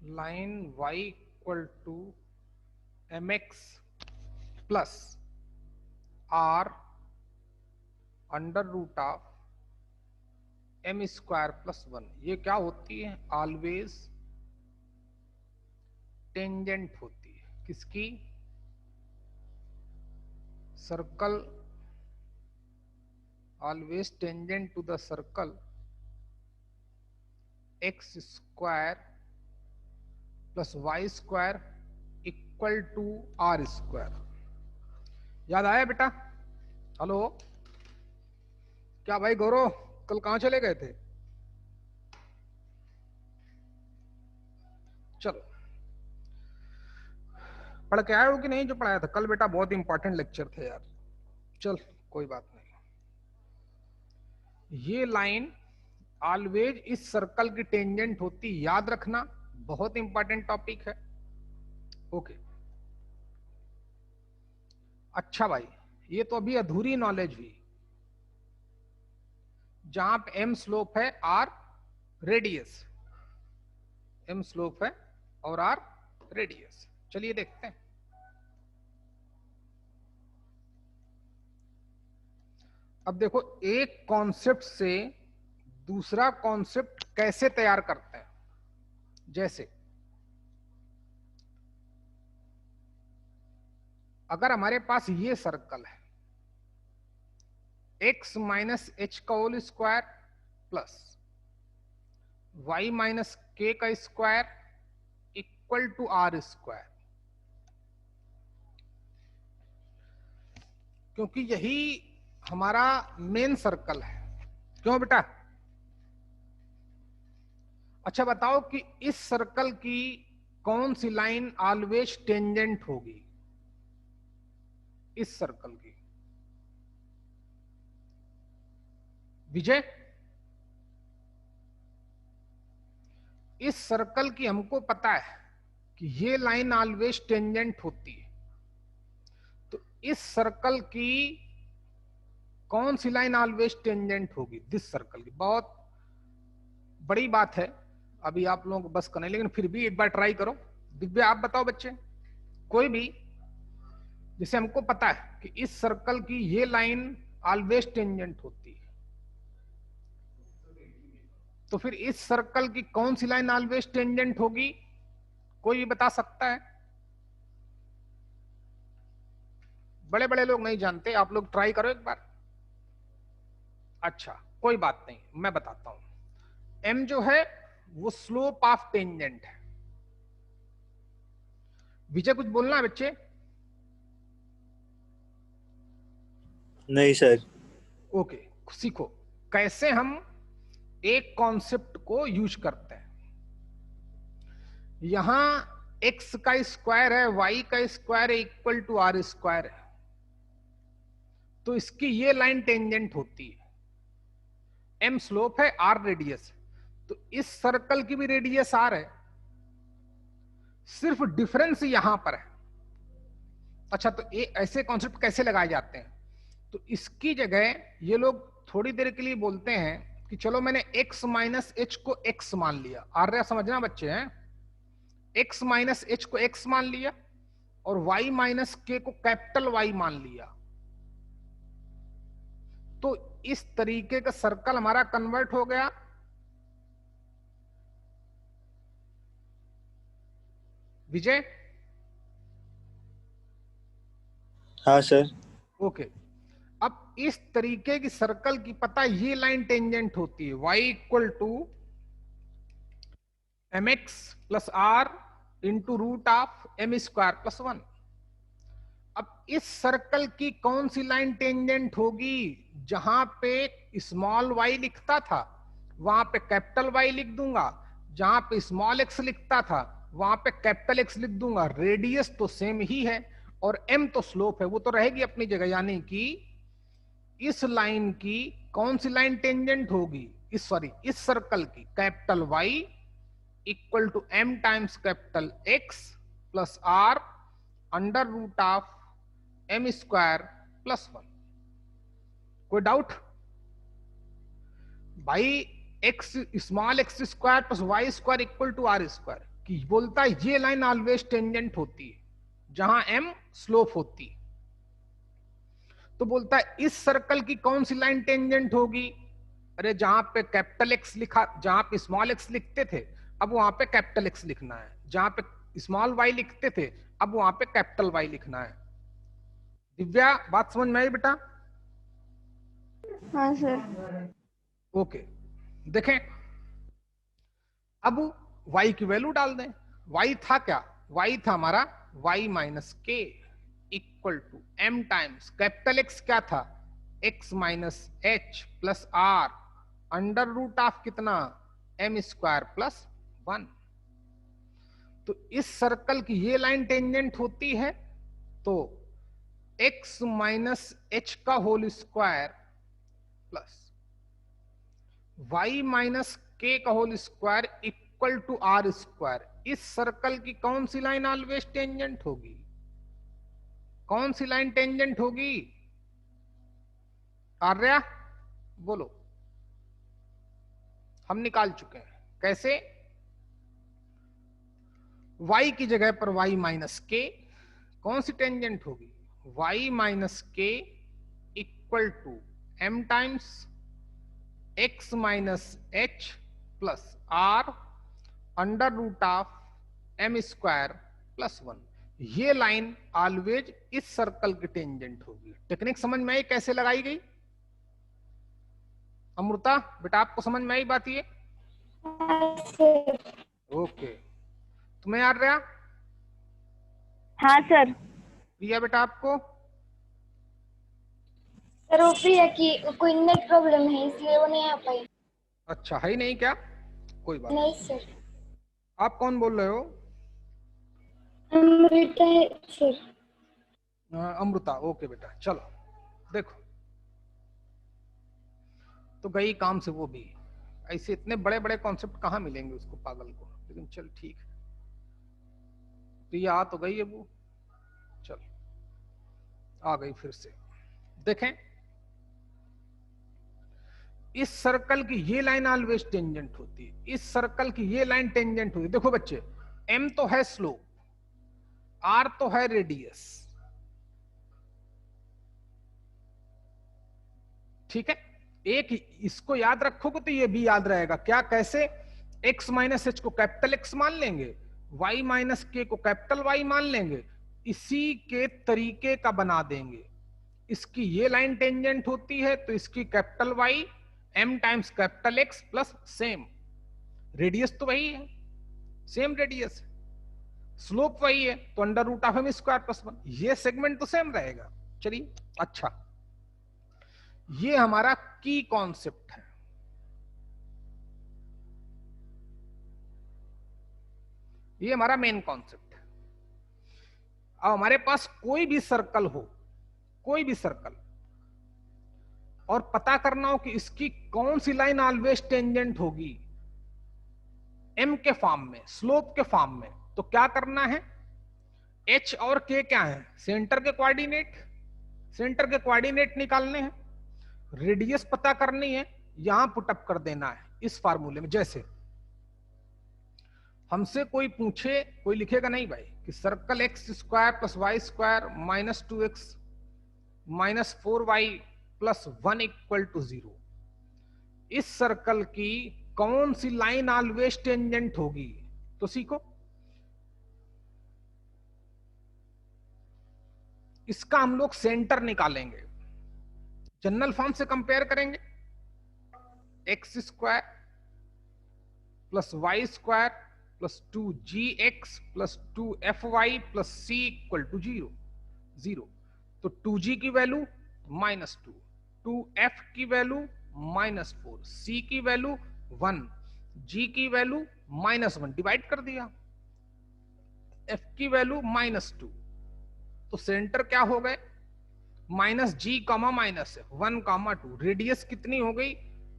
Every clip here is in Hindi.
Line y equal to mx plus r under root of m square plus 1, ये क्या होती है? ऑलवेज टेंजेंट होती है। किसकी? Circle, always tangent to the circle X square plus Y square equal to R square. याद आया बेटा? हेलो, क्या भाई गौरव कल कहां चले गए थे? चलो, पढ़ के आए हो कि नहीं जो पढ़ाया था कल? बेटा बहुत इंपॉर्टेंट लेक्चर थे यार। चल कोई बात नहीं। ये लाइन ऑलवेज इस सर्कल की टेंजेंट होती, याद रखना, बहुत इंपॉर्टेंट टॉपिक है। ओके, अच्छा भाई, ये तो अभी अधूरी नॉलेज हुई। जहां पे एम स्लोप है, आर रेडियस, एम स्लोप है और आर रेडियस। चलिए देखते हैं। अब देखो, एक कॉन्सेप्ट से दूसरा कॉन्सेप्ट कैसे तैयार करते हैं। जैसे अगर हमारे पास ये सर्कल है, x माइनस एच का whole square plus y minus K का square equal to R square, क्योंकि यही हमारा मेन सर्कल है। क्यों बेटा? अच्छा बताओ कि इस सर्कल की कौन सी लाइन ऑलवेज टेंजेंट होगी? इस सर्कल की विजय, इस सर्कल की हमको पता है कि ये लाइन ऑलवेज टेंजेंट होती है, तो इस सर्कल की कौन सी लाइन ऑलवेज टेंजेंट होगी? दिस सर्कल की। बहुत बड़ी बात है, अभी आप लोगों को बस करने, लेकिन फिर भी एक बार ट्राई करो। दिव्या आप बताओ बच्चे, कोई भी, जैसे हमको पता है कि इस सर्कल की ये लाइन ऑलवेज टेंजेंट होती है, तो फिर इस सर्कल की कौन सी लाइन ऑलवेज टेंजेंट होगी? कोई भी बता सकता है? बड़े बड़े लोग नहीं जानते, आप लोग ट्राई करो एक बार। अच्छा कोई बात नहीं, मैं बताता हूं। एम जो है वो स्लोप ऑफ टेंजेंट है। विजय कुछ बोलना है बच्चे? नहीं सर। ओके, सीखो कैसे हम एक कॉन्सेप्ट को यूज करते हैं। यहां x का स्क्वायर है, y का स्क्वायर है, इक्वल टू आर स्क्वायर है, तो इसकी ये लाइन टेंजेंट होती है। m स्लोप है, r रेडियस, तो इस सर्कल की भी रेडियस r है, सिर्फ डिफरेंस यहां पर है। अच्छा, तो ये ऐसे कॉन्सेप्ट कैसे लगाए जाते हैं? तो इसकी जगह ये लोग थोड़ी देर के लिए बोलते हैं कि चलो मैंने x माइनस एच को x मान लिया। आर्या समझना बच्चे हैं, x माइनस एच को x मान लिया और y माइनस के को कैपिटल Y मान लिया, तो इस तरीके का सर्कल हमारा कन्वर्ट हो गया। विजय हाँ सर। ओके, अब इस तरीके की सर्कल की पता ये लाइन टेंजेंट होती है, y equal to M X plus R into root of M square plus 1। अब इस सर्कल की कौन सी लाइन टेंजेंट होगी? जहां पे स्मॉल y लिखता था वहां पे कैपिटल Y लिख दूंगा, जहां पे स्मॉल x लिखता था वहां पे कैपिटल X लिख दूंगा। रेडियस तो सेम ही है और m तो स्लोप है, वो तो रहेगी अपनी जगह। यानी कि इस लाइन की कौन सी लाइन टेंजेंट होगी? इस सर्कल की capital Y equal to m times capital X plus R under root of m square plus 1। कोई डाउट? भाई x small x square plus y square equal to R square, कि बोलता है ये लाइन ऑलवेज टेंजेंट होती है जहां m स्लोप होती है। तो बोलता है इस सर्कल की कौन सी लाइन टेंजेंट होगी? अरे जहां पे कैपिटल एक्स लिखा, जहां पे स्मॉल एक्स लिखते थे अब वहां पे कैपिटल एक्स लिखना है, जहां पे स्मॉल वाई लिखते थे अब वहां पे कैपिटल वाई लिखना है। दिव्या बात समझ में आई बेटा? हाँ सर। ओके, देखें अब y की वैल्यू डाल दें। y था क्या? y था हमारा y minus K equal to m times capital X क्या था? x minus H plus R under root of कितना? m square plus 1। तो इस सर्कल की ये लाइन टेंजेंट होती है तो x माइनस एच का whole square plus y minus K का whole square equal to R square. इस सर्कल की कौन सी लाइन ऑलवेज टेंजेंट होगी? कौन सी लाइन टेंजेंट होगी? आर्या बोलो। हम निकाल चुके हैं कैसे? y की जगह पर y माइनस के, कौन सी टेंजेंट होगी? y minus K equal to m times x minus H plus R under root of m square plus 1। ये लाइन ऑलवेज इस सर्कल की टेंजेंट होगी। टेक्निक समझ में आई कैसे लगाई गई? अमृता बेटा आपको समझ में आई बात ये? ओके, तुम्हें याद रहा? हाँ सर। प्रिया बेटा आपको? सर वो प्रिया की कोई नेट प्रॉब्लम है इसलिए वो नहीं आ पाई। अच्छा, है ही नहीं क्या? कोई बात नहीं सर। आप कौन बोल रहे हो? अमृता है सर। अमृता, ओके बेटा। चलो देखो, तो गई काम से वो भी। ऐसे इतने बड़े बड़े कॉन्सेप्ट कहाँ मिलेंगे उसको पागल को, लेकिन चल ठीक है। प्रिया आ तो गई है वो, चल आ गई फिर से। देखें इस सर्कल की ये लाइन ऑलवेज टेंजेंट होती है, इस सर्कल की ये लाइन टेंजेंट होती है। देखो बच्चे, m तो है स्लोप, r तो है रेडियस, ठीक है। एक इसको याद रखोगे तो ये भी याद रहेगा। क्या, कैसे? x माइनस एच को कैपिटल एक्स मान लेंगे, y माइनस के को कैपिटल वाई मान लेंगे, इसी के तरीके का बना देंगे। इसकी ये लाइन टेंजेंट होती है तो इसकी capital Y m times capital X plus same radius तो वही है, सेम रेडियस, स्लोप वही है तो under root of m square plus 1। ये सेगमेंट तो सेम रहेगा। चलिए अच्छा, ये हमारा की कॉन्सेप्ट है। ये हमारा मेन कॉन्सेप्ट है। अब हमारे पास कोई भी सर्कल हो, कोई भी सर्कल, और पता करना हो कि इसकी कौन सी लाइन ऑलवेज टेंजेंट होगी m के फॉर्म में, स्लोप के फॉर्म में, तो क्या करना है? h और k क्या है? सेंटर के कोऑर्डिनेट, सेंटर के कोऑर्डिनेट निकालने हैं, रेडियस पता करनी है, यहां पुटअप कर देना है इस फार्मूले में। जैसे हमसे कोई पूछे, कोई लिखेगा नहीं भाई कि circle X square plus Y square minus 2x minus 4y plus 1 equal to 0, इस सर्कल की कौन सी लाइन ऑलवेज टेंजेंट होगी? तो सीखो, इसका हम लोग सेंटर निकालेंगे, जनरल फॉर्म से कंपेयर करेंगे। X square plus Y square plus 2gx plus 2fy plus c equal to 0। तो 2g की वैल्यू -2, 2f की वैल्यू -4, c की वैल्यू 1, g की वैल्यू -1, डिवाइड कर दिया, f की वैल्यू -2। तो सेंटर क्या हो गए? -g, -1, 2। रेडियस कितनी हो गई?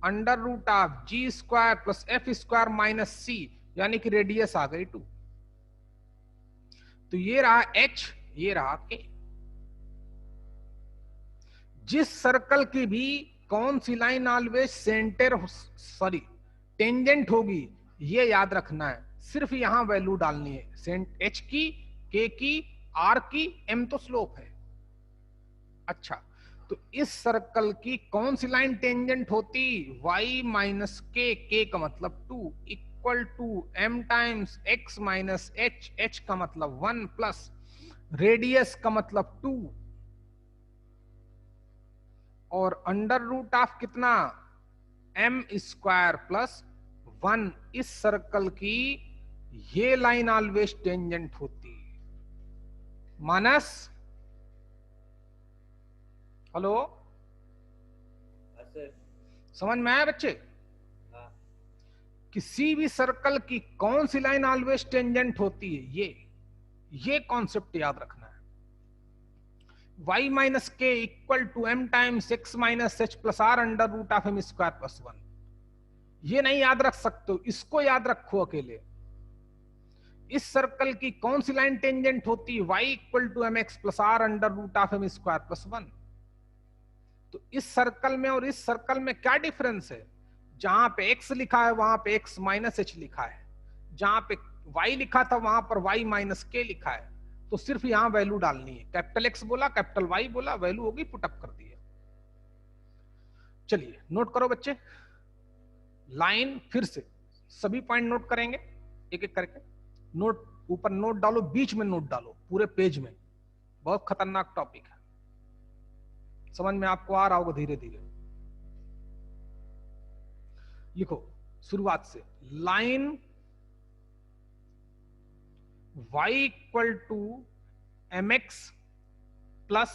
Under root of g square plus f square minus c, यानी कि रेडियस आ गई 2। तो ये रहा h, ये रहा k। जिस सर्कल की भी कौन सी line always centre, sorry tangent होगी, ये याद रखना है। सिर्फ यहां वैल्यू डालनी है, सेंट एच की, के की, आर की, एम तो स्लोप है। अच्छा, तो इस सर्कल की कौन सी लाइन टेंजेंट होती, y माइनस के का मतलब 2 equal to m times x minus h, h का मतलब 1 प्लस रेडियस का मतलब 2 और अंडर रूट ऑफ कितना m स्क्वायर प्लस 1। इस सर्कल की ये लाइन ऑलवेज टेंजेंट होती। मानस, हेलो, समझ में आया बच्चे? किसी भी सर्कल की कौन सी लाइन ऑलवेज टेंजेंट होती है, ये कॉन्सेप्ट याद रखना है। y minus K equal to m times x minus h plus R under root of m square plus 1। ये नहीं याद रख सकते हो, इसको याद रखो अकेले। इस सर्कल की कौन सी लाइन टेंजेंट होती है, y equal to M X plus R under root of m square plus 1। तो इस सर्कल में और इस सर्कल में क्या डिफरेंस है, जहां पे x लिखा है वहां पे x माइनस h लिखा है, जहां पे y लिखा था वहां पर y माइनस k लिखा है। तो सिर्फ यहां वैल्यू डालनी है, कैपिटल X बोला, कैपिटल Y बोला, वैल्यू होगी, पुटअप कर दिया। चलिए नोट करो बच्चे, लाइन फिर से सभी पॉइंट नोट करेंगे एक एक करके। नोट ऊपर नोट डालो, बीच में नोट डालो, पूरे पेज में। बहुत खतरनाक टॉपिक है, समझ में आपको आ रहा होगा धीरे धीरे। लिखो शुरुआत से, line y equal to M X plus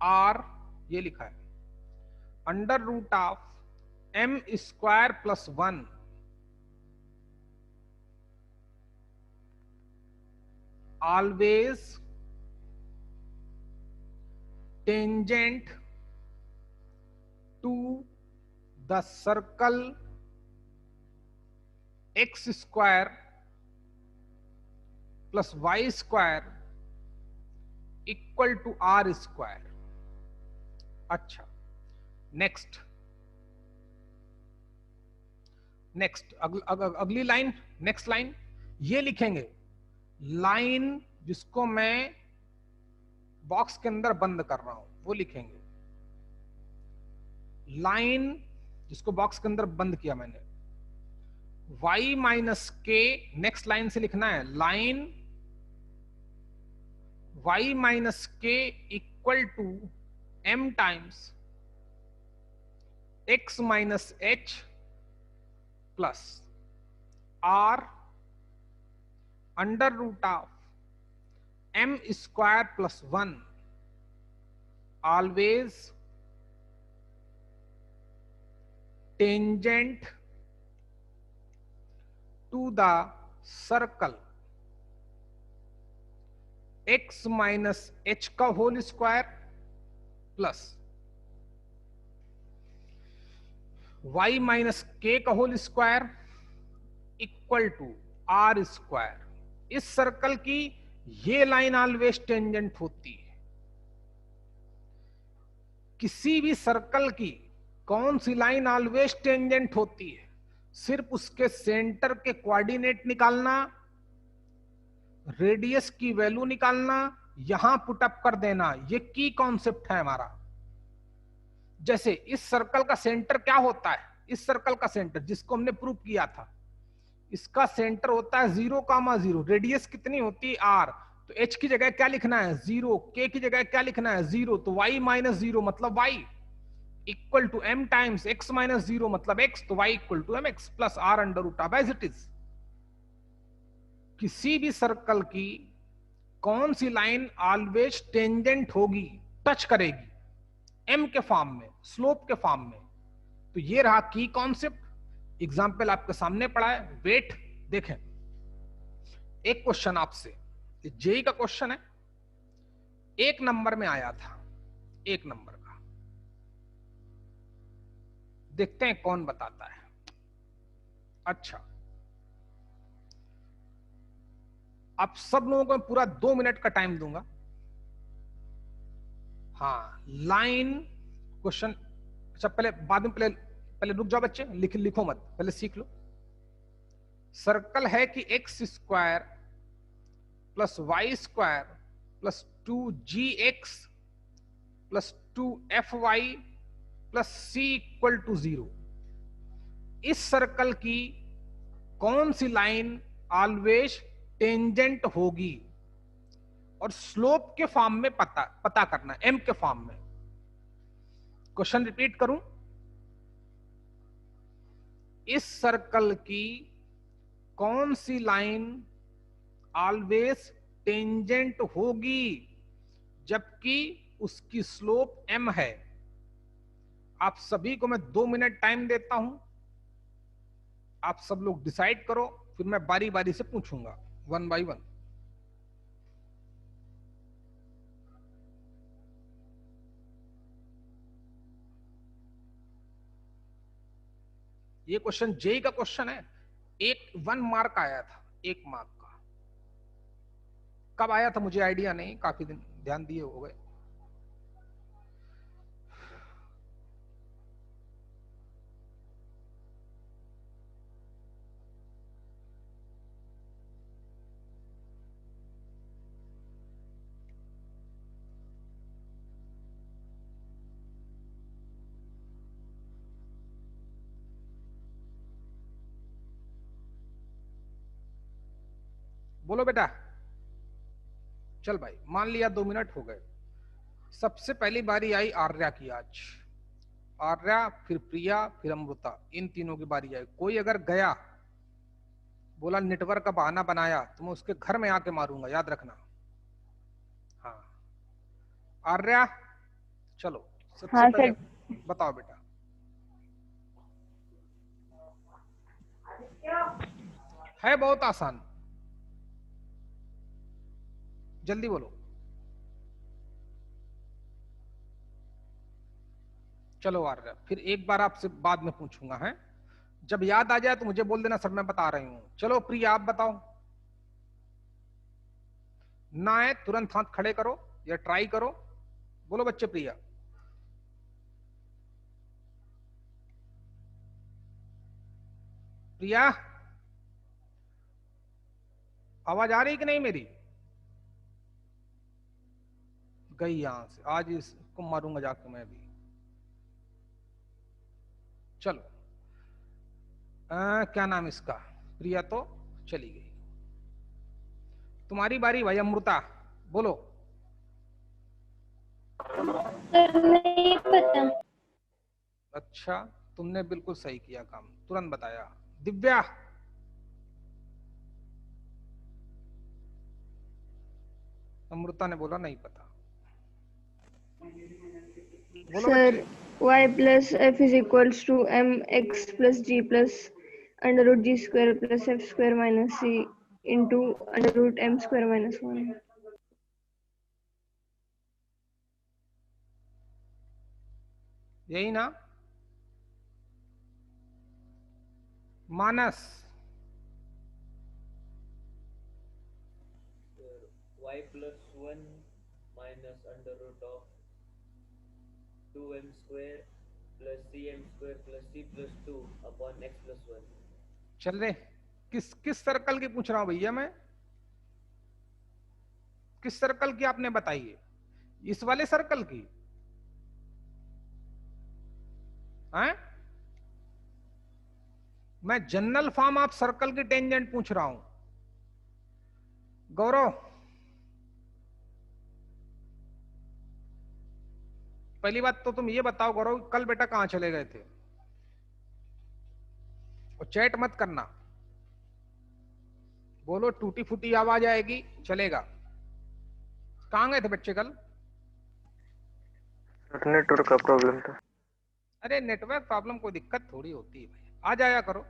R, ये लिखा है, under root of m square plus 1 always tangent to the circle x square plus y square equal to r square। अच्छा, नेक्स्ट अगली लाइन, नेक्स्ट लाइन ये लिखेंगे, लाइन जिसको मैं बॉक्स के अंदर बंद कर रहा हूं वो लिखेंगे, लाइन जिसको बॉक्स के अंदर बंद किया मैंने, y minus K, next line से लिखना है, line y minus K equal to m times x minus h plus r under root of m square plus 1 always tangent to the circle x minus h का whole square plus y minus K का whole square equal to r square. इस सर्कल की ये लाइन ऑलवेज टेंजेंट होती है। किसी भी सर्कल की कौन सी लाइन ऑलवेज टेंजेंट होती है, सिर्फ उसके सेंटर के कोऑर्डिनेट निकालना, रेडियस की वैल्यू निकालना, यहां पुटअप कर देना, ये की कॉन्सेप्ट है हमारा। जैसे इस सर्कल का सेंटर क्या होता है, इस सर्कल का सेंटर जिसको हमने प्रूव किया था, इसका सेंटर होता है 0,0, रेडियस कितनी होती है r, तो h की जगह क्या लिखना है 0, k की जगह क्या लिखना है 0, तो y माइनस 0 मतलब y equal to m times x minus 0 मतलब x, तो y equal to mx plus r under root of as it is. किसी भी सर्कल की कौन सी लाइन ऑलवेज टेंजेंट होगी, टच करेगी, m के फॉर्म में, स्लोप के फॉर्म में, तो ये रहा की कॉन्सेप्ट। एग्जाम्पल आपके सामने पड़ा है, वेट देखें, एक क्वेश्चन आपसे, जेई का क्वेश्चन है, 1 नंबर में आया था, 1 नंबर का, देखते हैं कौन बताता है। अच्छा, अब सब लोगों को पूरा 2 मिनट का टाइम दूंगा। हाँ, लाइन क्वेश्चन, अच्छा पहले बाद में, पहले रुक जाओ बच्चे, लिखो मत, पहले सीख लो। सर्कल है कि X square plus Y square plus 2gx plus 2fy plus c equal to 0। इस सर्कल की कौन सी लाइन ऑलवेज टेंजेंट होगी, और स्लोप के फॉर्म में पता करना, m के फॉर्म में। क्वेश्चन रिपीट करूं, इस सर्कल की कौन सी लाइन ऑलवेज टेंजेंट होगी जबकि उसकी स्लोप m है। आप सभी को मैं 2 मिनट टाइम देता हूं, आप सब लोग डिसाइड करो, फिर मैं बारी बारी से पूछूंगा 1 बाय 1। ये क्वेश्चन जेई का क्वेश्चन है, 1 मार्क आया था, 1 मार्क का। कब आया था मुझे आइडिया नहीं, काफी दिन ध्यान दिए हो गए। बोलो बेटा। चल भाई, मान लिया 2 मिनट हो गए। सबसे पहली बारी आई आर्या की आज। आर्या, फिर प्रिया, फिर अमृता, इन तीनों की बारी आई। कोई अगर गया, बोला नेटवर्क का बहाना बनाया, तो मैं उसके घर में आके मारूंगा, याद रखना। हाँ आर्या, चलो सबसे हाँ पहले सर। बताओ बेटा। है बहुत आसान, जल्दी बोलो। चलो आर्या, फिर एक बार आपसे बाद में पूछूंगा, है जब याद आ जाए तो मुझे बोल देना सर मैं बता रही हूं। चलो प्रिया आप बताओ। ना है तुरंत हाथ खड़े करो या ट्राई करो। बोलो बच्चे। प्रिया, प्रिया आवाज आ रही कि नहीं मेरी? गई यहां से, आज इसको मारूंगा जाके मैं भी। चलो क्या नाम इसका, प्रिया तो चली गई। तुम्हारी बारी भाई अमृता, बोलो। सर नहीं पता। अच्छा, तुमने बिल्कुल सही किया काम, तुरंत बताया। दिव्या, अमृता ने बोला नहीं पता। बोलो सर बच्चे। y plus f is equals to mx plus g plus under root g square plus f square minus c into under root m square minus 1. यही ना मानस? y plus 1 minus under root of 2m square plus cm square plus c plus 2 upon x plus 1. चल रहे, किस सर्कल की पूछ रहा हूं भैया मैं? किस सर्कल की आपने बताई है? इस वाले सर्कल की हैं? मैं जनरल फॉर्म ऑफ सर्कल की टेंजेंट पूछ रहा हूं। गौरव, पहली बात तो तुम ये बताओ गौरव, कल बेटा कहां चले गए थे? और चैट मत करना, बोलो टूटी फूटी आवाज आएगी चलेगा। कहां गए थे बच्चे कल? नेटवर्क का प्रॉब्लम था। अरे नेटवर्क प्रॉब्लम कोई दिक्कत थोड़ी होती है भाई, आ जाया करो।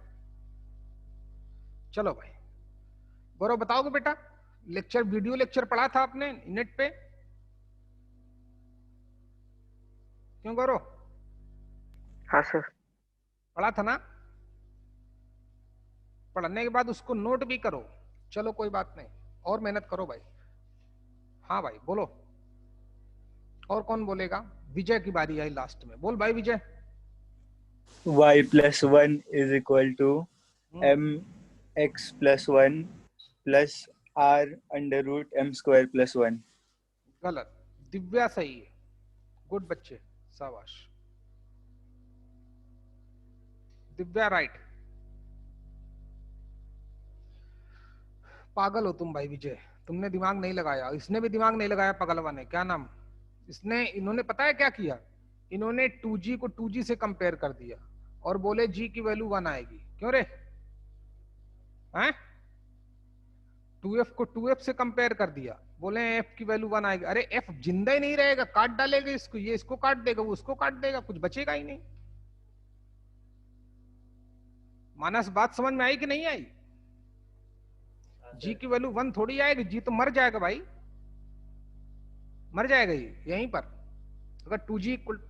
चलो भाई गौरव बताओगे बेटा, लेक्चर वीडियो लेक्चर पढ़ा था आपने नेट पे? क्यों गौरव? हाँ सर। पढ़ा था ना? पढ़ने के बाद उसको नोट भी करो। चलो कोई बात नहीं, और मेहनत करो भाई। हाँ भाई बोलो, और कौन बोलेगा? विजय की बारी आई लास्ट में, बोल भाई विजय। y plus 1 is equal to m x plus 1 plus r under root m square plus 1. गलत। दिव्या सही है, गुड बच्चे, शाबाश। दिव्या राइट। पागल हो तुम भाई विजय, तुमने दिमाग नहीं लगाया, इसने भी दिमाग नहीं लगाया पागलवा ने। क्या नाम इन्होंने पता है क्या किया, इन्होंने 2g को 2g से कंपेयर कर दिया और बोले g की वैल्यू 1 आएगी। क्यों रे हैं? 2f को 2f से कंपेयर कर दिया, बोले f की वैल्यू 1 आएगी। अरे f जिंदा ही नहीं रहेगा, काट डालेगा इसको, ये इसको काट देगा, वो उसको काट देगा, कुछ बचेगा ही नहीं। मानस बात समझ में आई कि नहीं आई? जी की वैल्यू 1 थोड़ी आएगी, जी तो मर जाएगा भाई, मर जाएगा ये यहीं पर। अगर 2g इक्वल,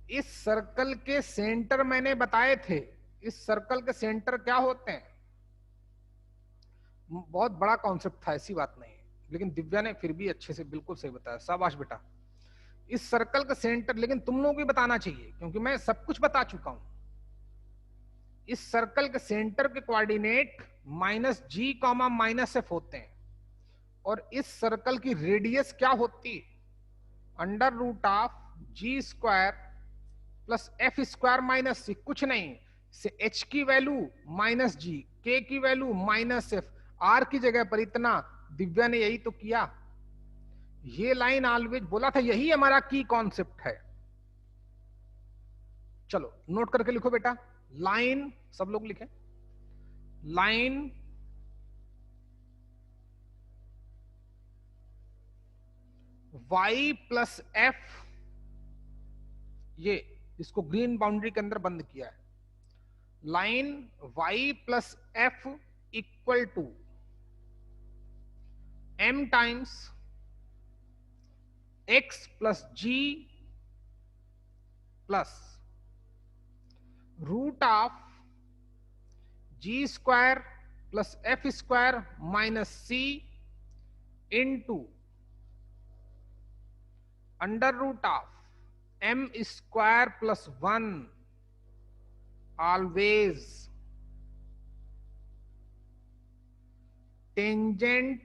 इस सर्कल के सेंटर मैंने बताए थे, इस सर्कल के सेंटर क्या होते हैं, बहुत बड़ा कॉन्सेप्ट था, ऐसी बात नहीं है, लेकिन दिव्या ने फिर भी अच्छे से बिल्कुल सही बताया, शाबाश बेटा। इस सर्कल का सेंटर, लेकिन तुम लोगों को भी बताना चाहिए क्योंकि मैं सब कुछ बता चुका हूं। इस सर्कल के सेंटर के कोऑर्डिनेट -g, -f होते हैं, और इस सर्कल की रेडियस क्या होती है, √g² प्लस f² - c, कुछ नहीं से h की वैल्यू -g, k की वैल्यू -f, r की जगह पर इतना। दिव्या ने यही तो किया, ये लाइन ऑलवेज बोला था, यही हमारा की कॉन्सेप्ट है। चलो नोट करके लिखो बेटा, लाइन, सब लोग लिखें, लाइन y प्लस f, ये इसको ग्रीन बाउंड्री के अंदर बंद किया है, line y plus f equal to m times x plus g plus √g² plus f² minus c into √m² plus 1, always tangent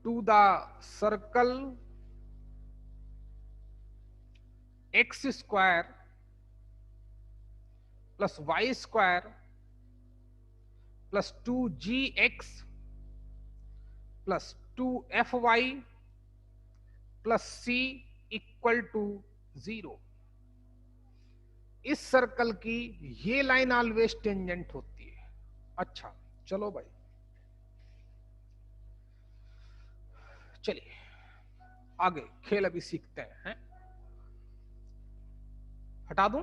to the circle x² plus y² plus 2gx plus 2fy plus c equal to 0। इस सर्कल की ये लाइन ऑलवेज टेंजेंट होती है। अच्छा चलो भाई, चलिए आगे खेल अभी सीखते हैं। हटा दूं?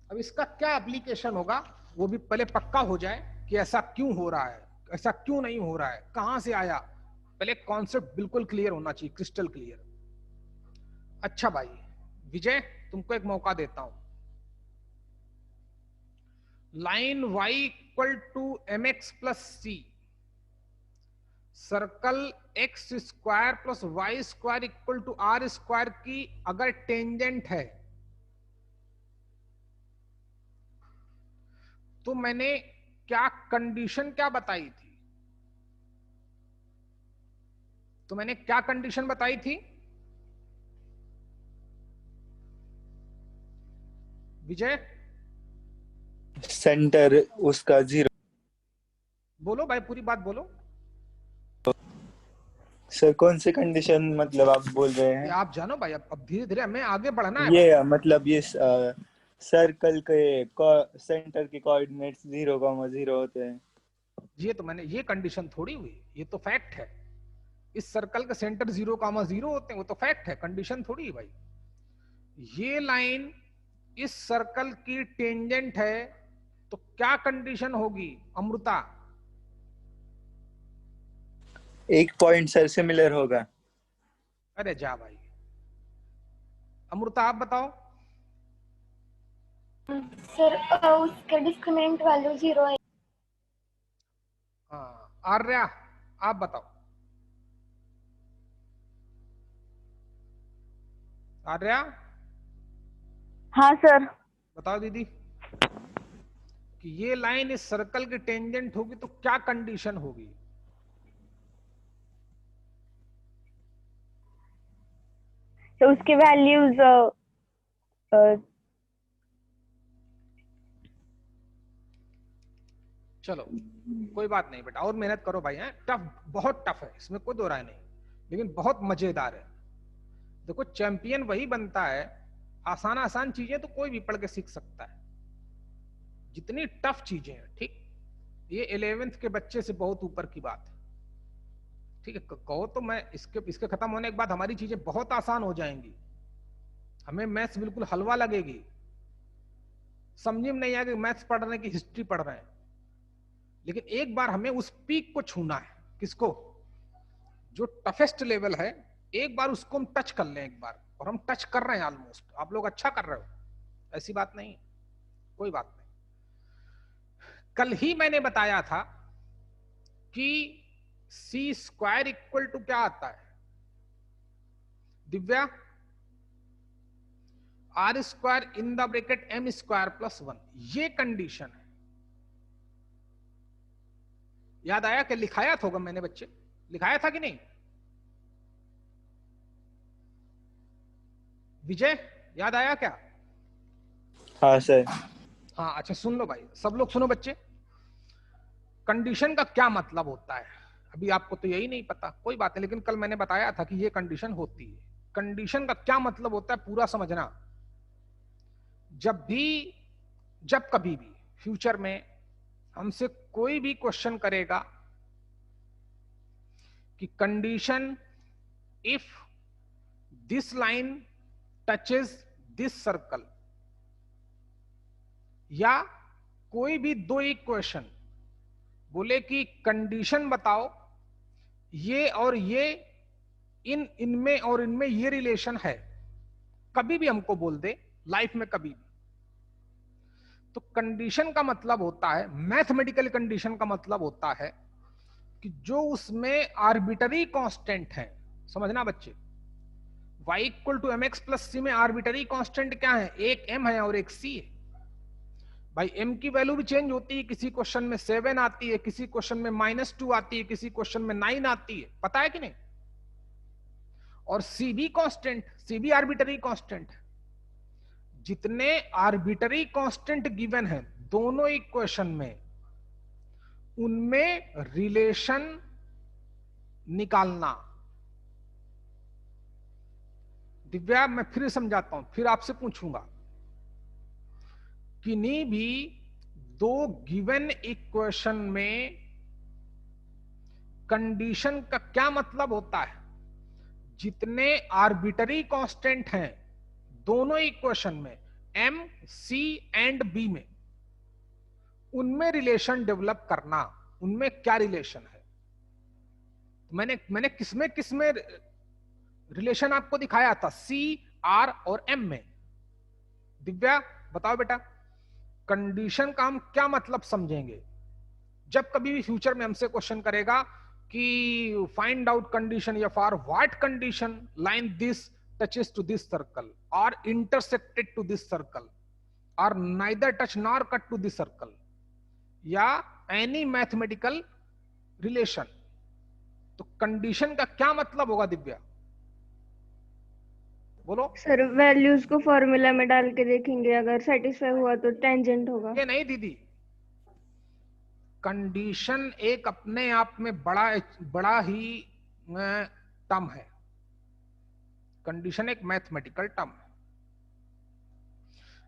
अब इसका क्या एप्लीकेशन होगा वो भी पहले पक्का हो जाए कि ऐसा क्यों हो रहा है, ऐसा क्यों नहीं हो रहा है, कहां से आया, पहले कॉन्सेप्ट बिल्कुल क्लियर होना चाहिए, क्रिस्टल क्लियर। अच्छा भाई विजय, तुमको एक मौका देता हूं, line y equal to mx plus c, circle x² plus y² equal to r² की अगर टेंजेंट है तो मैंने क्या कंडीशन क्या बताई थी, तो मैंने क्या कंडीशन बताई थी विजय? सेंटर उसका 0। बोलो भाई, पूरी बात बोलो। सर कौन सी कंडीशन मतलब आप बोल रहे हैं? आप जानो भाई, अब धीरे धीरे हमें आगे बढ़ना है ये भाई। मतलब ये सर्कल के सेंटर के कोऑर्डिनेट्स 0,0 होते हैं। ये तो मैंने, ये कंडीशन थोड़ी हुई, ये तो फैक्ट है। इस सर्कल के सेंटर 0,0 होते हैं, वो तो फैक्ट है, कंडीशन थोड़ी है भाई। ये लाइन इस सर्कल की टेंजेंट है तो क्या कंडीशन होगी अमृता? एक पॉइंट सर सिमिलर होगा। अरे जा भाई, अमृता आप बताओ। सर उसका डिस्क्रिमिनेंट वैल्यू 0 है। हाँ आर्या आप बताओ। आर्या हाँ सर। बताओ दीदी, कि ये लाइन इस सर्कल की टेंजेंट होगी तो क्या कंडीशन होगी? तो उसकी वैल्यूज चलो कोई बात नहीं बेटा, और मेहनत करो भाई। है टफ, बहुत टफ है, इसमें कोई दो राय नहीं, लेकिन बहुत मजेदार है। देखो चैंपियन वही बनता है, आसान आसान चीजें तो कोई भी पढ़ के सीख सकता है, जितनी टफ चीजें हैं, ठीक, ये 11th के बच्चे से बहुत ऊपर की बात है। ठीक है, कहो तो मैं इसके खत्म होने के बाद हमारी चीजें बहुत आसान हो जाएंगी, हमें मैथ्स बिल्कुल हलवा लगेगी, समझ में नहीं आएगा मैथ्स पढ़ रहे हैं कि हिस्ट्री पढ़ रहे हैं। लेकिन एक बार हमें उस पीक को छूना है, किसको? जो टफेस्ट लेवल है, एक बार उसको हम टच कर लें एक बार, और हम टच कर रहे हैं ऑलमोस्ट। आप लोग अच्छा कर रहे हो, ऐसी बात नहीं, कोई बात नहीं। कल ही मैंने बताया था कि सी स्क्वायर इक्वल टू क्या आता है Divya? R square in the bracket M square plus 1, ये कंडीशन है। याद आया कि लिखाया था होगा मैंने बच्चे, लिखाया था कि नहीं? विजय याद आया क्या? हाँ सर। हाँ अच्छा, सुन लो भाई, सब लोग सुनो बच्चे। कंडीशन का क्या मतलब होता है? अभी आपको तो यही नहीं पता, कोई बात नहीं, लेकिन कल मैंने बताया था कि ये कंडीशन होती है। कंडीशन का क्या मतलब होता है पूरा समझना। जब कभी भी फ्यूचर में हमसे कोई भी क्वेश्चन करेगा कि condition if this line touches this circle, या कोई भी दो इक्वेशन बोले कि कंडीशन बताओ ये और ये, इनमें और इनमें ये रिलेशन है, कभी भी हमको बोल दे लाइफ में कभी भी, तो कंडीशन का मतलब होता है, मैथमेटिकल कंडीशन का मतलब होता है कि जो उसमें आर्बिटरी कांस्टेंट है। समझना बच्चे, y equal to mx plus C में आर्बिटरी कांस्टेंट क्या है? एक m है और एक c है। भाई m की वैल्यू भी चेंज होती है, किसी क्वेश्चन में 7 आती है, किसी क्वेश्चन में -2 आती है, किसी क्वेश्चन में 9 आती है, पता है कि नहीं? और c भी कांस्टेंट, c भी आर्बिटरी कांस्टेंट है। जितने आर्बिटरी कांस्टेंट गिवन है दोनों इक्वेशन में, उनमें रिलेशन निकालना। दिव्या मैं फिर समझाता हूं, फिर आपसे पूछूंगा, किन्हीं भी दो गिवन इक्वेशन में कंडीशन का क्या मतलब होता है? जितने आर्बिटरी कांस्टेंट हैं दोनों इक्वेशन में, m, c एंड b में, उनमें रिलेशन डेवलप करना। उनमें क्या रिलेशन है? मैंने किसमें रिलेशन आपको दिखाया था? c, r और m में। दिव्या बताओ बेटा, कंडीशन का हम क्या मतलब समझेंगे जब कभी भी फ्यूचर में हमसे क्वेश्चन करेगा कि फाइंड आउट कंडीशन या for what condition line this touches to this circle और इंटरसेक्टेड टू दिस सर्कल और neither touch nor cut to this circle, या एनी मैथमेटिकल रिलेशन। तो कंडीशन का क्या मतलब होगा दिव्या, बोलो? सर वैल्यूज को फॉर्मूला में डाल के देखेंगे, अगर सेटिस्फाई हुआ तो टेंजेंट होगा। ये नहीं दीदी, कंडीशन एक अपने आप में बड़ा ही टर्म है। कंडीशन एक मैथमेटिकल टर्म है।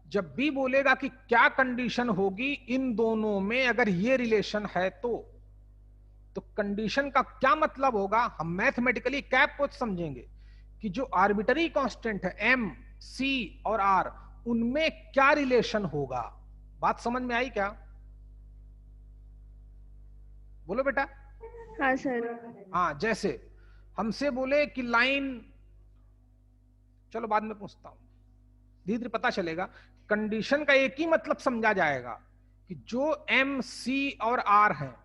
जब भी बोलेगा कि क्या कंडीशन होगी इन दोनों में अगर ये रिलेशन है, तो कंडीशन का क्या मतलब होगा, हम मैथमेटिकली क्या कुछ समझेंगे कि जो आर्बिटरी कांस्टेंट है m, c और r, उनमें क्या रिलेशन होगा। बात समझ में आई क्या? बोलो बेटा। हाँ सर। हाँ, जैसे हमसे बोले कि लाइन, चलो बाद में पूछता हूं, धीरे धीरे पता चलेगा। कंडीशन का एक ही मतलब समझा जाएगा कि जो m, c और r हैं,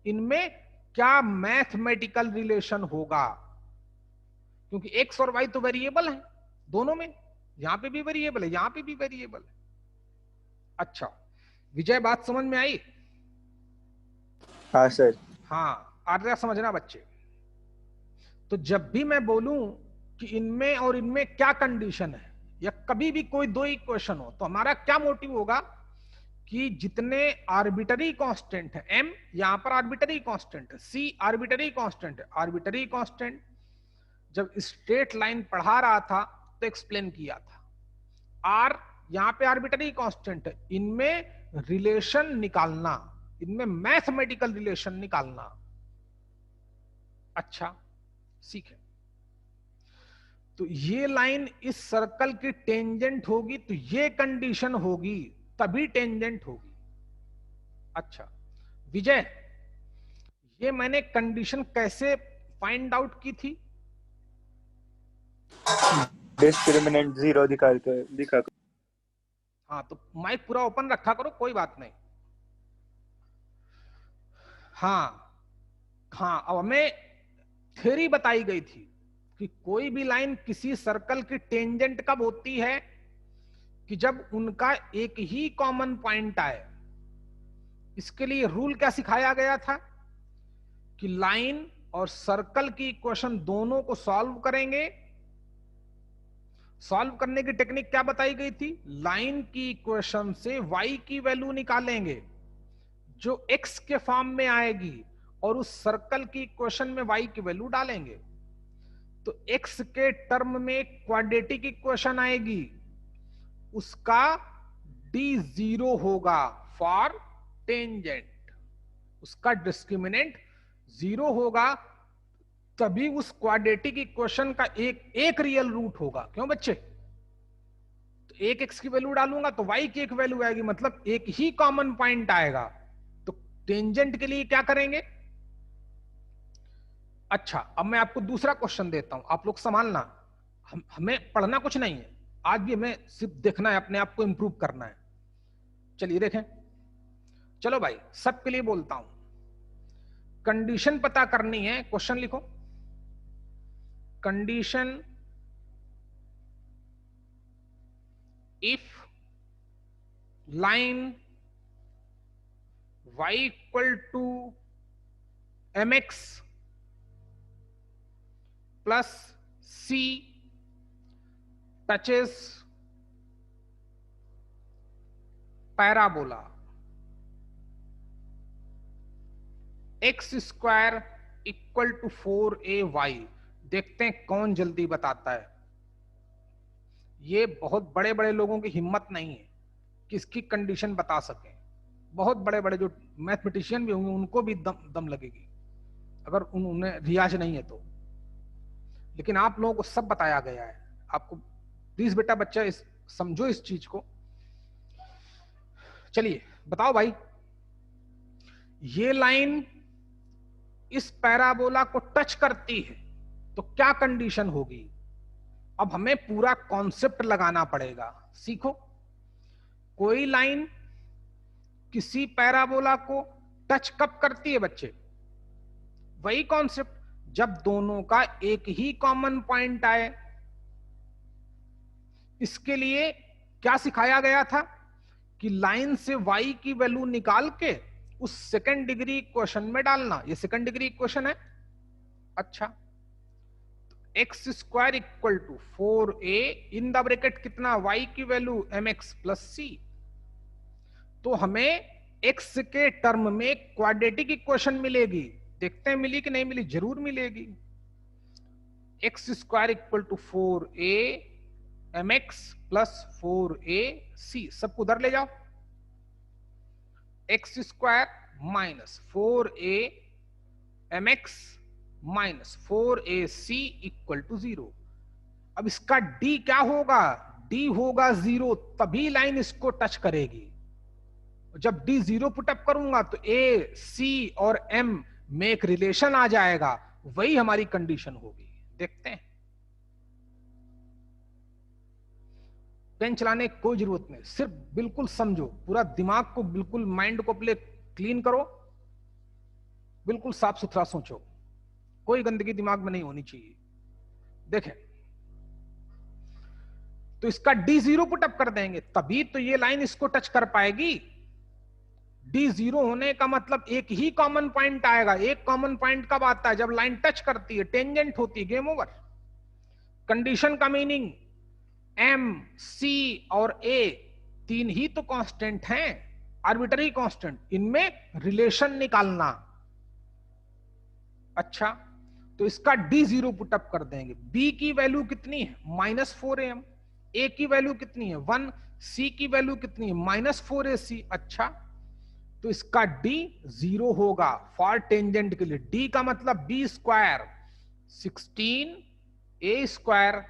इनमें क्या मैथमेटिकल रिलेशन होगा, क्योंकि x और y तो वेरिएबल है दोनों में, यहां पे भी वेरिएबल है, यहां पे भी वेरिएबल है। अच्छा विजय, बात समझ में आई? हाँ सर। हाँ, आगे समझना बच्चे। तो जब भी मैं बोलूं कि इनमें और इनमें क्या कंडीशन है, या कभी भी कोई दो इक्वेशन हो, तो हमारा क्या मोटिव होगा कि जितने आर्बिटरी कांस्टेंट है, m यहां पर आर्बिटरी कांस्टेंट है, c आर्बिटरी कांस्टेंट है, आर्बिटरी कांस्टेंट जब स्ट्रेट लाइन पढ़ा रहा था तो एक्सप्लेन किया था। r यहां पे आर्बिटरी कांस्टेंट है, इनमें रिलेशन निकालना, इनमें मैथमेटिकल रिलेशन निकालना। अच्छा सीखे। तो ये लाइन इस सर्कल की टेंजेंट होगी, तो ये कंडीशन होगी, तभी टेंजेंट होगी। अच्छा विजय, ये मैंने कंडीशन कैसे फाइंड आउट की थी? डिस्क्रिमिनेंट 0 दिखा। हाँ तो माइक पूरा ओपन रखा करो, कोई बात नहीं। हाँ हाँ, अब हमें थ्योरी बताई गई थी कि कोई भी लाइन किसी सर्कल की टेंजेंट कब होती है, कि जब उनका एक ही कॉमन पॉइंट आए। इसके लिए रूल क्या सिखाया गया था कि लाइन और सर्कल की इक्वेशन दोनों को सॉल्व करेंगे। सॉल्व करने की टेक्निक क्या बताई गई थी? लाइन की इक्वेशन से y की वैल्यू निकालेंगे जो x के फॉर्म में आएगी, और उस सर्कल की इक्वेशन में y की वैल्यू डालेंगे। तो x के टर्म में क्वाड्रेटिक इक्वेशन आएगी, उसका d0 होगा फॉर टेंजेंट, उसका डिस्क्रिमिनेंट 0 होगा, तभी उस क्वाड्रेटिक इक्वेशन का एक रियल रूट होगा। क्यों बच्चे? तो एक x की वैल्यू डालूंगा तो y की एक वैल्यू आएगी, मतलब एक ही कॉमन पॉइंट आएगा। तो टेंजेंट के लिए क्या करेंगे? अच्छा अब मैं आपको दूसरा क्वेश्चन देता हूं, आप लोग संभालना। हमें पढ़ना कुछ नहीं है आज भी, हमें सिर्फ देखना है, अपने आप को इंप्रूव करना है। चलिए देखें, चलो भाई सबके लिए बोलता हूं। कंडीशन पता करनी है, क्वेश्चन लिखो। Condition if line y equal to mx plus c touches parabola x square equal to 4ay। देखते हैं कौन जल्दी बताता है। ये बहुत बड़े बड़े लोगों की हिम्मत नहीं है कि इसकी कंडीशन बता सके। बहुत बड़े बड़े जो मैथमेटिशियन भी होंगे उनको भी दम लगेगी अगर उन्हें रियाज नहीं है तो। लेकिन आप लोगों को सब बताया गया है। आपको प्लीज बेटा बच्चा समझो इस चीज को। चलिए बताओ भाई, ये लाइन इस पैराबोला को टच करती है तो क्या कंडीशन होगी? अब हमें पूरा कॉन्सेप्ट लगाना पड़ेगा। सीखो, कोई लाइन किसी पैराबोला को टच कब करती है बच्चे? वही कॉन्सेप्ट, जब दोनों का एक ही कॉमन पॉइंट आए। इसके लिए क्या सिखाया गया था कि लाइन से y की वैल्यू निकाल के उस सेकंड डिग्री इक्वेशन में डालना। ये सेकंड डिग्री इक्वेशन है। अच्छा, X square equal to 4a in the bracket कितना, y की वैल्यू mx प्लस c। तो हमें x के टर्म में क्वाड्रेटिक इक्वेशन मिलेगी। देखते हैं मिली कि नहीं मिली, जरूर मिलेगी। X square equal to 4a mx plus 4ac, सबको उधर ले जाओ। X square minus 4a mx minus 4ac equal to 0। अब इसका d क्या होगा? d होगा 0, तभी लाइन इसको टच करेगी। जब d 0 पुटअप करूंगा तो a, c और m में एक रिलेशन आ जाएगा, वही हमारी कंडीशन होगी। देखते हैं, पेन चलाने की कोई जरूरत नहीं, सिर्फ बिल्कुल समझो, पूरा दिमाग को बिल्कुल, माइंड को पहले क्लीन करो, बिल्कुल साफ सुथरा सोचो, कोई गंदगी दिमाग में नहीं होनी चाहिए। देखें तो इसका D0 पुटअप कर देंगे, तभी तो ये लाइन इसको टच कर पाएगी। D0 होने का मतलब एक ही कॉमन पॉइंट आएगा। एक कॉमन पॉइंट कब आता है? जब लाइन टच करती है, टेंजेंट होती है, गेम ओवर। कंडीशन का मीनिंग M, C और A तीन ही तो कांस्टेंट हैं, आर्बिट्ररी कांस्टेंट, इनमें रिलेशन निकालना। अच्छा, तो इसका D0 पुटअप कर देंगे। B की वैल्यू कितनी है? -4am। A की वैल्यू कितनी है? 1। C की वैल्यू कितनी है? -4ac। अच्छा, तो इसका D 0 होगा फॉर टेंजेंट के लिए। D का मतलब B स्क्वायर 16a²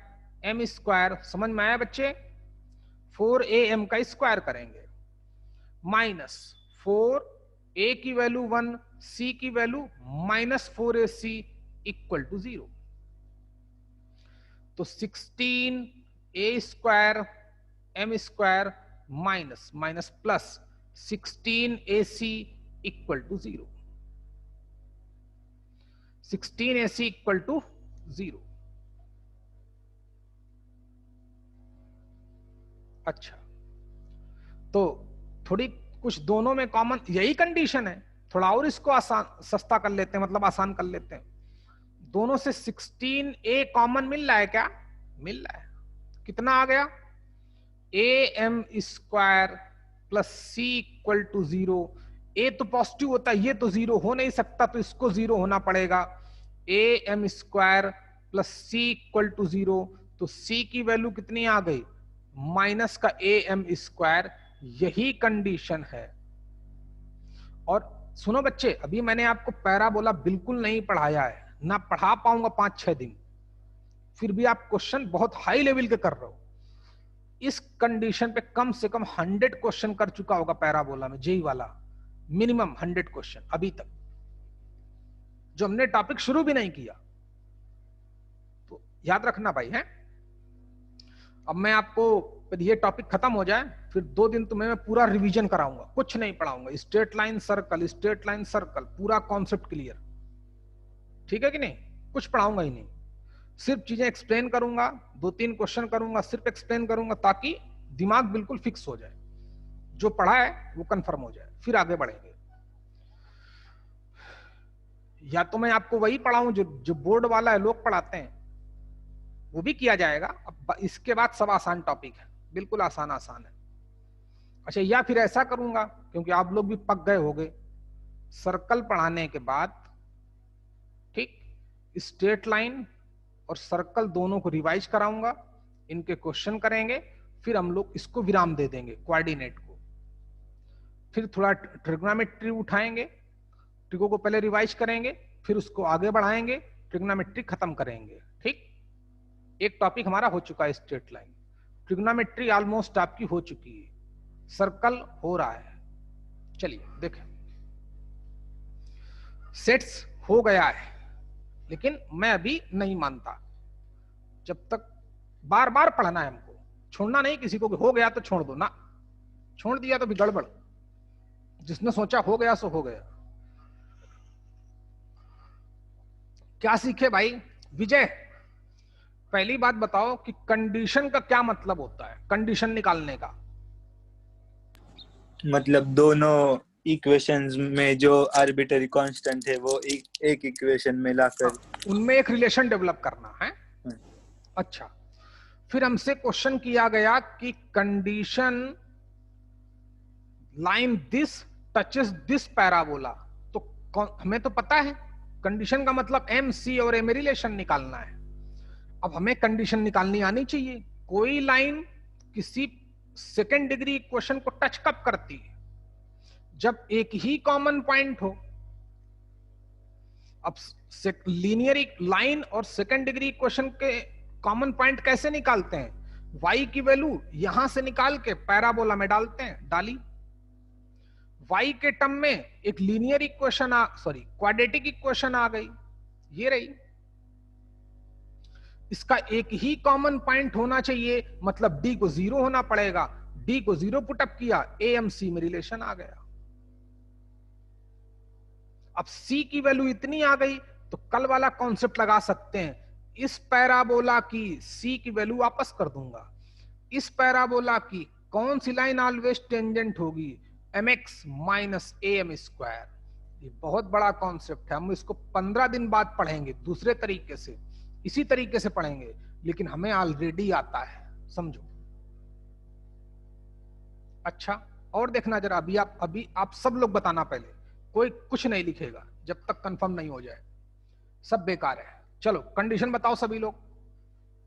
m², समझ में आया बच्चे? 4am का स्क्वायर करेंगे, -4, A की वैल्यू 1, C की वैल्यू -4ac = 0। तो 16a² m² minus plus 16ac = 0। 16ac = 0। अच्छा, तो थोड़ी कुछ दोनों में कॉमन यही कंडीशन है, थोड़ा और इसको आसान सस्ता कर लेते हैं, मतलब आसान कर लेते हैं। दोनों से 16a कॉमन मिल रहा है क्या? मिल रहा है। कितना आ गया? am² + c = 0। a तो पॉजिटिव होता है, ये तो 0 हो नहीं सकता, तो इसको 0 होना पड़ेगा। am² + c = 0। तो c की वैल्यू कितनी आ गई? माइनस का am²। यही कंडीशन है। और सुनो बच्चे, अभी मैंने आपको पैराबोला बिल्कुल नहीं पढ़ाया है, ना पढ़ा पाऊंगा 5-6 दिन, फिर भी आप क्वेश्चन बहुत हाई लेवल के कर रहे हो। इस कंडीशन पे कम से कम 100 क्वेश्चन कर चुका होगा पैराबोला में, जेई वाला, मिनिमम 100 क्वेश्चन अभी तक, जो हमने टॉपिक शुरू भी नहीं किया। तो याद रखना भाई है। अब मैं आपको ये टॉपिक खत्म हो जाए, फिर 2 दिन तो मैं पूरा रिवीजन कराऊंगा, कुछ नहीं पढ़ाऊंगा। Straight line circle, straight line circle, पूरा कॉन्सेप्ट क्लियर। ठीक है कि नहीं? कुछ पढ़ाऊंगा ही नहीं, सिर्फ चीजें एक्सप्लेन करूंगा, 2-3 क्वेश्चन करूंगा, सिर्फ एक्सप्लेन करूंगा, ताकि दिमाग बिल्कुल फिक्स हो जाए, जो पढ़ा है वो कंफर्म हो जाए, फिर आगे बढ़ेंगे। या तो मैं आपको वही पढ़ाऊं जो बोर्ड वाला है लोग पढ़ाते हैं, वो भी किया जाएगा। अब इसके बाद सब आसान टॉपिक है, बिल्कुल आसान है। अच्छा, या फिर ऐसा करूंगा, क्योंकि आप लोग भी पक गए होंगे, सर्कल पढ़ाने के बाद, ठीक, स्ट्रेट लाइन और सर्कल दोनों को रिवाइज कराऊंगा, इनके क्वेश्चन करेंगे, फिर हम लोग इसको विराम दे देंगे, कोऑर्डिनेट को। फिर थोड़ा ट्रिग्नोमेट्री उठाएंगे, ट्रिगो को पहले रिवाइज करेंगे, फिर उसको आगे बढ़ाएंगे, ट्रिग्नोमेट्री खत्म करेंगे। ठीक, एक टॉपिक हमारा हो चुका है स्ट्रेट लाइन, ट्रिग्नोमेट्री ऑलमोस्ट आपकी हो चुकी है, सर्कल हो रहा है। चलिए देखें, सेट्स हो गया है, लेकिन मैं अभी नहीं मानता, जब तक बार बार पढ़ना है हमको, छोड़ना नहीं किसी को कि हो गया तो छोड़ दो ना, छोड़ दिया तो भी गड़बड़। जिसने सोचा हो गया सो हो गया। क्या सीखे भाई? विजय, पहली बात बताओ कि कंडीशन का क्या मतलब होता है, कंडीशन निकालने का? मतलब दोनों इक्वेशंस में जो आर्बिट्ररी कांस्टेंट है वो एक इक्वेशन में लाकर उनमें एक रिलेशन डेवलप करना है। अच्छा, फिर हमसे क्वेश्चन किया गया कि condition line this touches this parabola, तो हमें तो पता है कंडीशन का मतलब एम, सी और ए में रिलेशन निकालना है। अब हमें कंडीशन निकालनी आनी चाहिए। कोई लाइन किसी सेकेंड डिग्री इक्वेशन को टच कब करती है? जब एक ही कॉमन पॉइंट हो। अब लीनियर लाइन और सेकेंड डिग्री इक्वेशन के कॉमन पॉइंट कैसे निकालते हैं? y की वैल्यू यहां से निकाल के पैराबोला में डालते हैं, डाली। y के टर्म में एक लीनियर इक्वेशन क्वाड्रेटिक इक्वेशन आ गई, ये रही। इसका एक ही कॉमन पॉइंट होना चाहिए, मतलब d को 0 होना पड़ेगा। d को 0 पुटअप किया, AMC में रिलेशन आ गया। अब c की वैल्यू इतनी आ गई तो कल वाला कॉन्सेप्ट लगा सकते हैं, इस पैराबोला की c की वैल्यू वापस कर दूंगा, इस पैराबोला की कौन सी लाइन ऑलवेज टेंजेंट होगी? mx minus am square. ये बहुत बड़ा कॉन्सेप्ट है, हम इसको 15 दिन बाद पढ़ेंगे दूसरे तरीके से, इसी तरीके से पढ़ेंगे, लेकिन हमें ऑलरेडी आता है, समझो। अच्छा, और देखना जरा, अभी आप सब लोग बताना पहले, कोई कुछ नहीं लिखेगा जब तक कंफर्म नहीं हो जाए, सब बेकार है। चलो कंडीशन बताओ सभी लोग,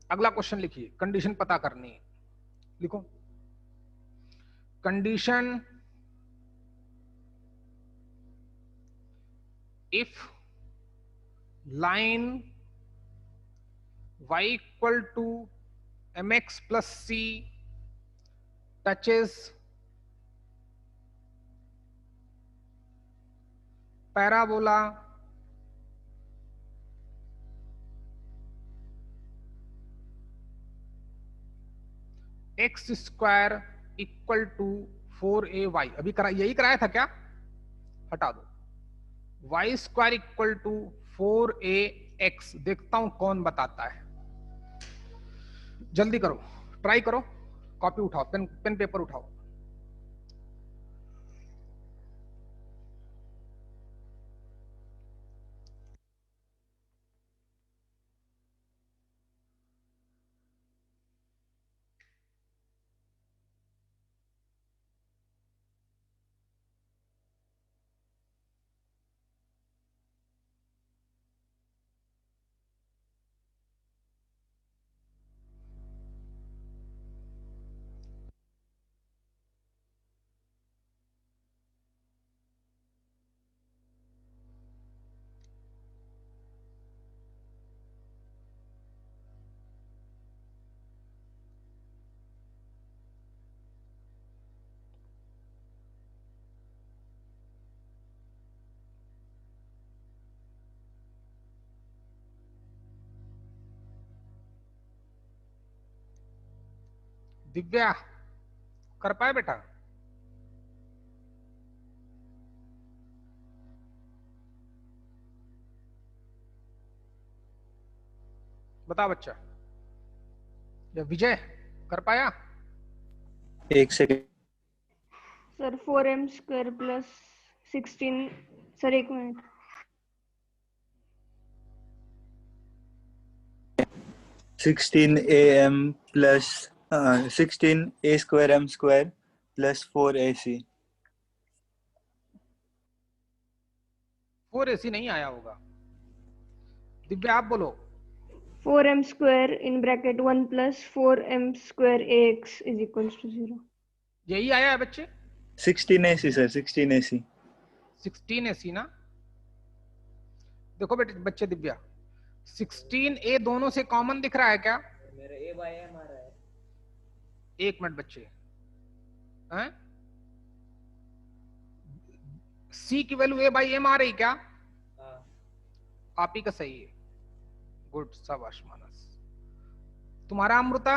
अगला क्वेश्चन लिखिए, कंडीशन पता करनी है, लिखो condition. If line y equal to mx plus c touches parabola x square equal to 4ay, अभी यही कराया था क्या? हटा दो। y square equal to 4ax, देखता हूं कौन बताता है, जल्दी करो, ट्राई करो, कॉपी उठाओ, पेन पेपर उठाओ। दिव्या कर पाए बेटा? बता बच्चा। या विजय कर पाया? एक second sir 4m square plus 16, sir एक minute, 16am plus 16a square m square plus 4ac। 4ac नहीं आया होगा, दिव्या आप बोलो। 4m square in bracket 1 plus 4m square ax is equals to 0। यही आया है बच्चे? 16ac sir, 16ac। 16ac ना, देखो बेटे बच्चे, दिव्या 16a दोनों से कॉमन दिख रहा है क्या? मेरा a by m आ रहा है। एक मिनट बच्चे, हैं? c की वैल्यू a बाई m आ रही क्या? हाँ। आप ही का सही है, गुड, शाबाश मानस। तुम्हारा अमृता?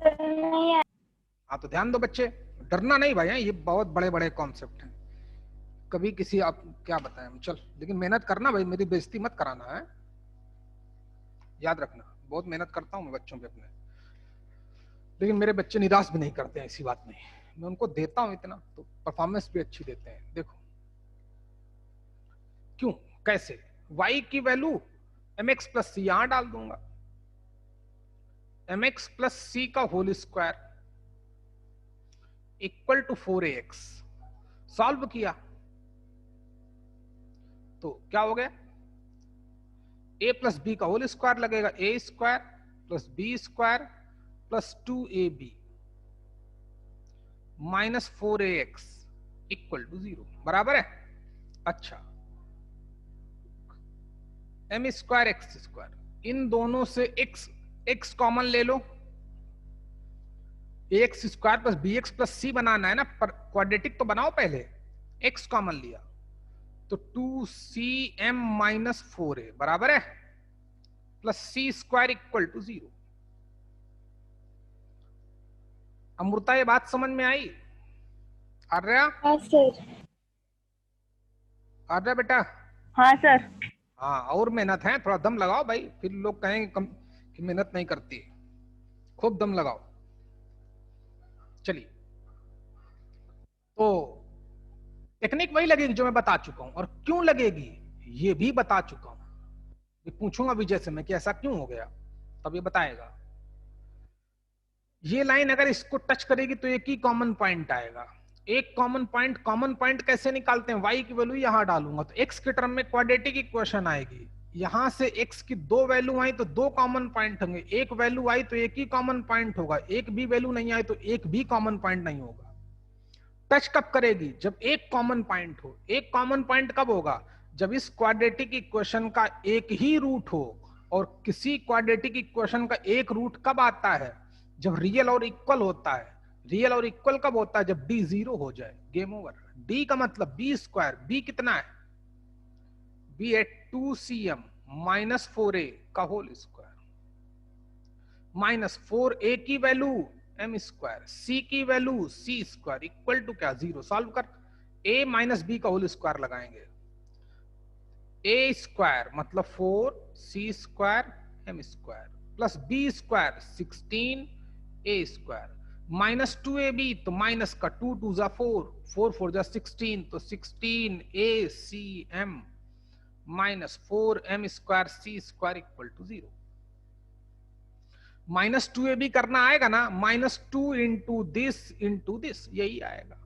नहीं है। हाँ तो ध्यान दो बच्चे, डरना नहीं भाई, ये बहुत बड़े बड़े कॉन्सेप्ट हैं, कभी किसी आप क्या बताएं हम, चल लेकिन मेहनत करना भाई, मेरी बेइज्जती मत कराना है, याद रखना, बहुत मेहनत करता हूं मैं बच्चों पे अपने, लेकिन मेरे बच्चे निराश भी नहीं करते हैं, ऐसी बात नहीं, मैं उनको देता हूं इतना तो परफॉर्मेंस भी अच्छी देते हैं। देखो क्यों, कैसे, y की वैल्यू mx प्लस सी यहां डाल दूंगा, mx प्लस सी का whole square equal to 4ax, solve किया तो क्या हो गया, a प्लस बी का होल स्क्वायर लगेगा, a square plus B square plus 2ab minus 4ax equal to 0, बराबर है। अच्छा, m स्क्वायर एक्स स्क्वायर, इन दोनों से x कॉमन ले लो, ax square plus bx plus c बनाना है ना, पर क्वाड्रेटिक तो बनाओ पहले, x कॉमन लिया तो 2cm माइनस 4a बराबर है, plus c square equal to 0। Amrita ये बात समझ में आई? आर्या? हाँ सर। आर्या बेटा? हाँ सर। हाँ, और मेहनत है, थोड़ा दम लगाओ भाई, फिर लोग कहेंगे कि मेहनत नहीं करती, खूब दम लगाओ। चलिए, तो टेक्निक वही लगेगी जो मैं बता चुका हूं, और क्यों लगेगी ये भी बता चुका हूं। पूछूंगा विजय से मैं कि ऐसा क्यों हो गया, तब ये बताएगा। ये लाइन अगर इसको टच करेगी तो एक ही कॉमन पॉइंट आएगा। एक कॉमन पॉइंट कैसे निकालते हैं? y की वैल्यू यहां डालूंगा तो x के टर्म में क्वाड्रेटिक इक्वेशन आएगी। यहां से x की दो वैल्यू आई तो दो कॉमन पॉइंट होंगे, एक वैल्यू आई तो एक ही कॉमन पॉइंट होगा, एक भी वैल्यू नहीं आई तो एक भी कॉमन पॉइंट नहीं होगा। टच कब करेगी? जब एक कॉमन पॉइंट हो। एक कॉमन पॉइंट कब होगा? जब इस क्वाड्रेटिक इक्वेशन का एक ही रूट हो। और किसी क्वाड्रेटिक इक्वेशन का एक रूट कब आता है? जब रियल और इक्वल होता है। रियल और इक्वल कब होता है? जब d 0 हो जाए, गेम ओवर। d का मतलब b स्क्वायर, b कितना है? b है 2cm माइनस 4a का होल स्क्वायर, माइनस 4a की वैल्यू m स्क्वायर, c की value c square equal to क्या? 0। सॉल्व कर, a माइनस b का होल स्क्वायर लगाएंगे। a स्क्वायर मतलब 4c square m square plus b square 16 a square minus 2ab तो माइनस का 2 2 जा 4, 4 4 जा 16 तो 16 acm minus 4m square c square equal to 0। Minus 2ab करना आएगा ना, माइनस 2 इंटू दिस यही आएगा।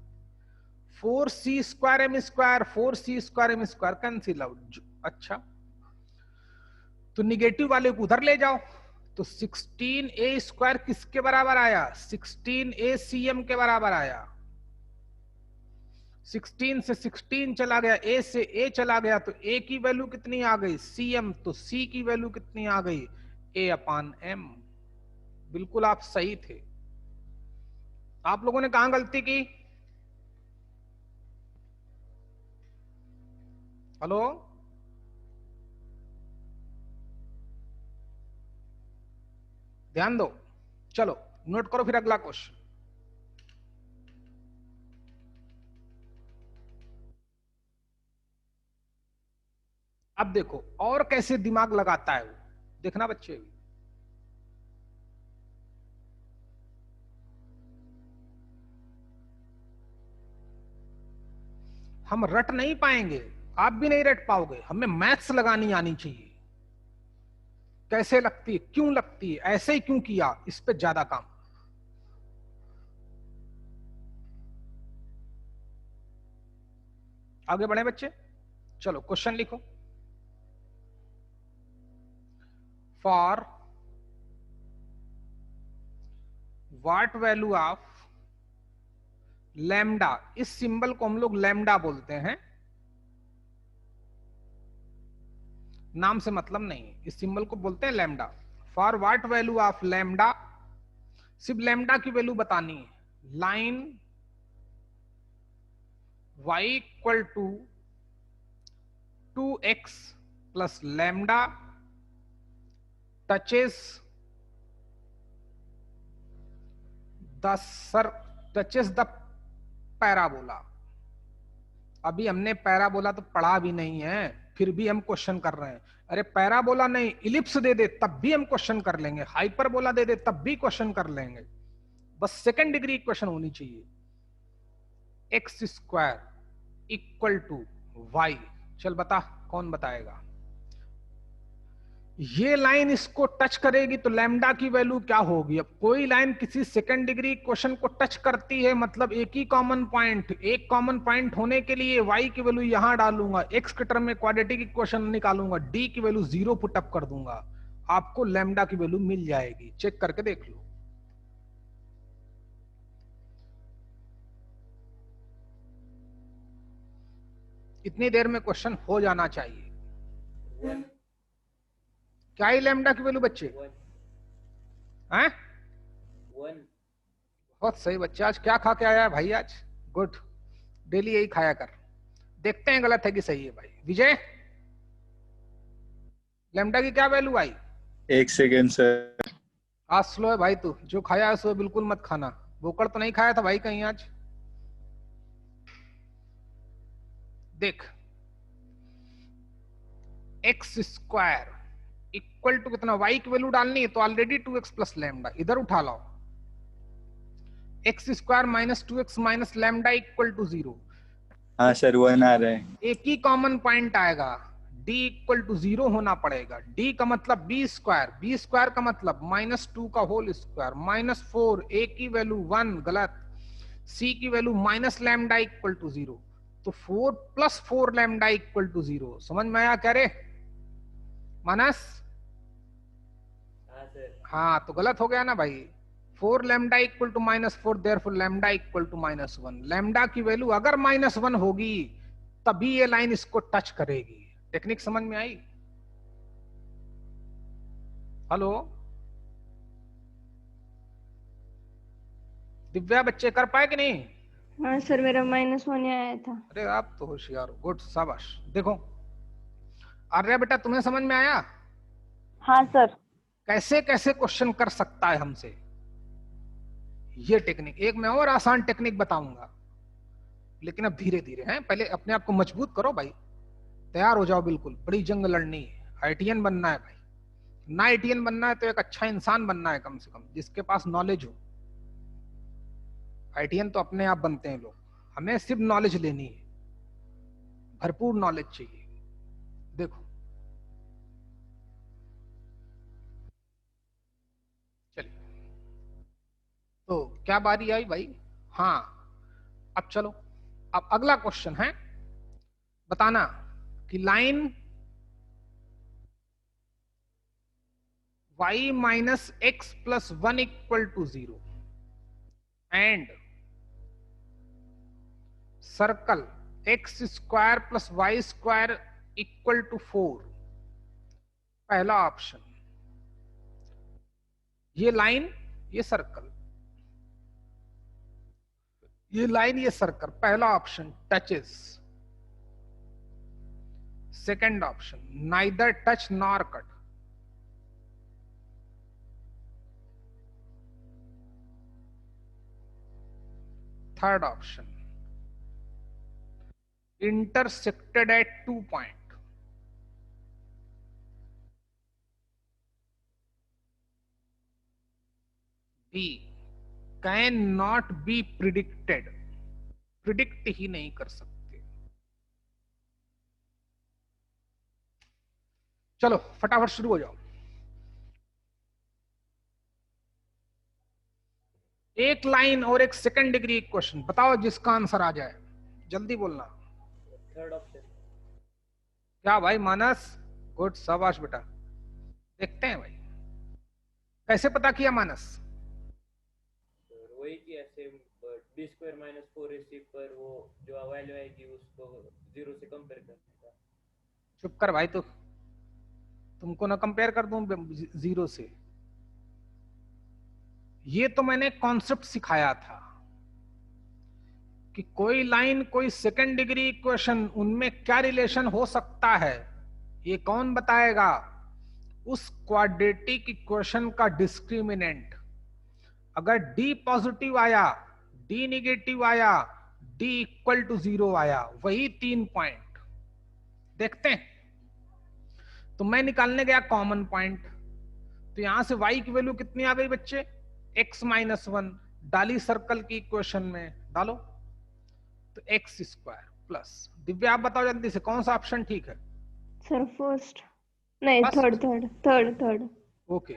4c square m square 4c square m square cancel out. अच्छा, तो निगेटिव वाले को उधर ले जाओ, तो 16a स्क्वायर किसके बराबर आया? 16acm के बराबर आया। 16 से 16 चला गया, a से a चला गया, तो a की वैल्यू कितनी आ गई? cm। तो c की वैल्यू कितनी आ गई? a upon m। बिल्कुल आप सही थे। आप लोगों ने कहां गलती की? हेलो, ध्यान दो। चलो नोट करो फिर अगला क्वेश्चन। अब देखो और कैसे दिमाग लगाता है वो, देखना बच्चे। हम रट नहीं पाएंगे, आप भी नहीं रट पाओगे, हमें मैथ्स लगानी आनी चाहिए। कैसे लगती है, क्यों लगती है, ऐसे ही क्यों किया, इस पे ज्यादा काम। आगे बढ़े बच्चे, चलो क्वेश्चन लिखो। For what value of lambda, इस सिंबल को हम लोग लैम्डा बोलते हैं, नाम से मतलब नहीं, इस सिंबल को बोलते हैं lambda. For what value of lambda, सिर्फ लैम्डा की वैल्यू बतानी है। Line y equal to 2x plus lambda touches the parabola. अभी हमने पैराबोला तो पढ़ा भी नहीं है, फिर भी हम क्वेश्चन कर रहे हैं। अरे पैराबोला नहीं, इलिप्स दे दे तब भी हम क्वेश्चन कर लेंगे, हाइपरबोला दे दे तब भी क्वेश्चन कर लेंगे, बस सेकंड डिग्री इक्वेशन होनी चाहिए। X square equal to Y, चल बता, कौन बताएगा? ये लाइन इसको टच करेगी तो लैम्डा की वैल्यू क्या होगी? अब कोई लाइन किसी सेकंड डिग्री इक्वेशन को टच करती है मतलब एक ही कॉमन पॉइंट, एक कॉमन पॉइंट होने के लिए y की वैल्यू यहां डालूंगा, x के टर्म में क्वाड्रेटिक इक्वेशन निकालूंगा, d की वैल्यू 0 पुट अप कर दूंगा, आपको लैम्डा की वैल्यू मिल जाएगी। चेक करके देख लो। इतनी देर में क्वेश्चन हो जाना चाहिए। क्या है लैम्डा की वैल्यू बच्चे? हैं? 1। बहुत सही बच्चे, आज क्या खा के आया है भाई? आज गुड, डेली यही खाया कर। देखते हैं गलत है कि सही है भाई। विजय, लैम्डा की क्या वैल्यू आई? 1 सेकेंड सर। आज स्लो है भाई तू, जो खाया है सो बिल्कुल मत खाना। बोकड़ तो नहीं खाया था भाई कहीं आज? देख, एक्स स्क्वायर इक्वल टू कितना, y की वैल्यू डालनी है तो ऑलरेडी 2x प्लस लैम्डा इधर उठा लाओ, X square minus 2x minus lambda equal to 0। हाँ सर 1 आ रहा है। एक ही कॉमन पॉइंट आएगा, d इक्वल टू 0 होना पड़ेगा। d का मतलब b स्क्वायर, b स्क्वायर का मतलब -2 का होल स्क्वायर -4, a की वैल्यू 1 गलत, c की वैल्यू माइनस लैम्डा इक्वल टू 0, तो 4 प्लस 4 लैम्डा इक्वल टू 0। समझ में आया क्या रे मानस? हाँ सर। हाँ तो गलत हो गया ना भाई, 4 lambda equal to -4, therefore lambda equal to -1। Lambda की वैल्यू अगर -1 होगी तभी ये लाइन इसको टच करेगी। टेक्निक समझ में आई? हेलो दिव्या, बच्चे कर पाए कि नहीं? हाँ सर, मेरा -1 ही आया था। अरे आप तो होशियार हो, गुड, शाबाश। देखो आर्या बेटा, तुम्हें समझ में आया हाँ सर। कैसे कैसे क्वेश्चन कर सकता है हमसे? ये टेक्निक, एक मैं और आसान टेक्निक बताऊंगा, लेकिन अब धीरे धीरे है। पहले अपने आप को मजबूत करो भाई, तैयार हो जाओ, बिल्कुल बड़ी जंग लड़नी है, आईटीएन बनना है भाई। ना आईटीएन बनना है तो एक अच्छा इंसान बनना है, कम से कम जिसके पास नॉलेज हो। आईटीएन तो अपने आप बनते हैं लोग, हमें सिर्फ नॉलेज लेनी है, भरपूर नॉलेज चाहिए। देखो चलिए, तो क्या बारी आई भाई? हाँ अब चलो, अब अगला क्वेश्चन है, बताना कि line y minus X plus 1 equal to 0 and circle X square plus Y square equal to 4। पहला ऑप्शन, ये लाइन ये सर्कल, ये लाइन ये सर्कल, पहला option touches. Second option, neither touch nor cut. Third option, intersected at 2 point। D, can not be predicted, predict ही नहीं कर सकते। चलो फटाफट शुरू हो जाओ। एक लाइन और एक सेकंड डिग्री इक्वेशन बताओ जिसका आंसर आ जाए, जल्दी बोलना। Third option. क्या भाई मानस, गुड, शाबाश बेटा। देखते हैं भाई कैसे पता किया मानस? सर वही किया same, B square minus 4ac पर वो जो वैल्यू आएगी उसको 0 से कंपेयर करने का। चुप कर भाई, तो तुमको ना कंपेयर कर दूं 0 से, ये तो मैंने कॉन्सेप्ट सिखाया था कि कोई लाइन कोई सेकंड डिग्री इक्वेशन, उनमें क्या रिलेशन हो सकता है ये कौन बताएगा? उस क्वाड्रेटिक इक्वेशन का डिस्क्रिमिनेंट। अगर d पॉजिटिव आया, d निगेटिव आया, d इक्वल टू 0 आया, वही 3 पॉइंट देखते हैं। तो मैं निकालने गया कॉमन पॉइंट, तो यहां से y की वैल्यू कितनी आ गई बच्चे? x माइनस 1 डाली सर्कल की इक्वेशन में, डालो तो एक्स स्क्वायर प्लस, दिव्या आप बताओ जल्दी से कौन सा ऑप्शन ठीक है? सर फर्स्ट, नहीं थर्ड। ओके,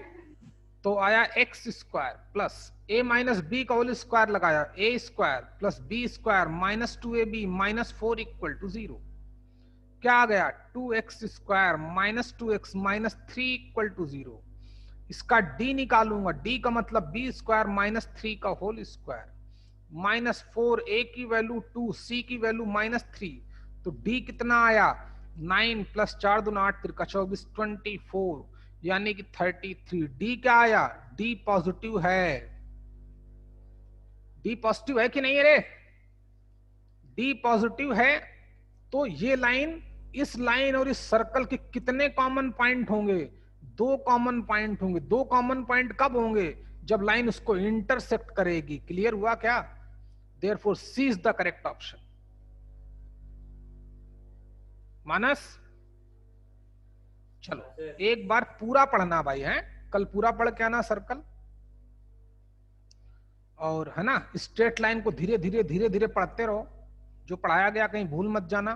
तो आया X square plus a minus B का होल स्क्वायर लगाया, a square plus B square minus 2ab minus 4 equal to 0। क्या आ गया? 2x square minus 2x minus 3 equal to 0। इसका d निकालूंगा, d का मतलब b स्क्वायर माइनस 3 का होल स्क्वायर माइनस 4, a की वैल्यू 2, c की वैल्यू माइनस 3, तो d कितना आया? 9 प्लस 4 दूना 8 तिरका 24 24, यानी कि 33। d क्या आया? d पॉजिटिव है। d पॉजिटिव है कि नहीं? अरे d पॉजिटिव है, तो ये लाइन, इस लाइन और इस सर्कल के कितने कॉमन पॉइंट होंगे? 2 कॉमन पॉइंट होंगे। 2 कॉमन पॉइंट कब होंगे? जब लाइन उसको इंटरसेक्ट करेगी। क्लियर हुआ क्या? Therefore C is the correct option। मानस चलो एक बार पूरा पढ़ना भाई है, कल पूरा पढ़ के आना सर्कल, और है ना स्ट्रेट लाइन को धीरे धीरे धीरे धीरे पढ़ते रहो, जो पढ़ाया गया कहीं भूल मत जाना।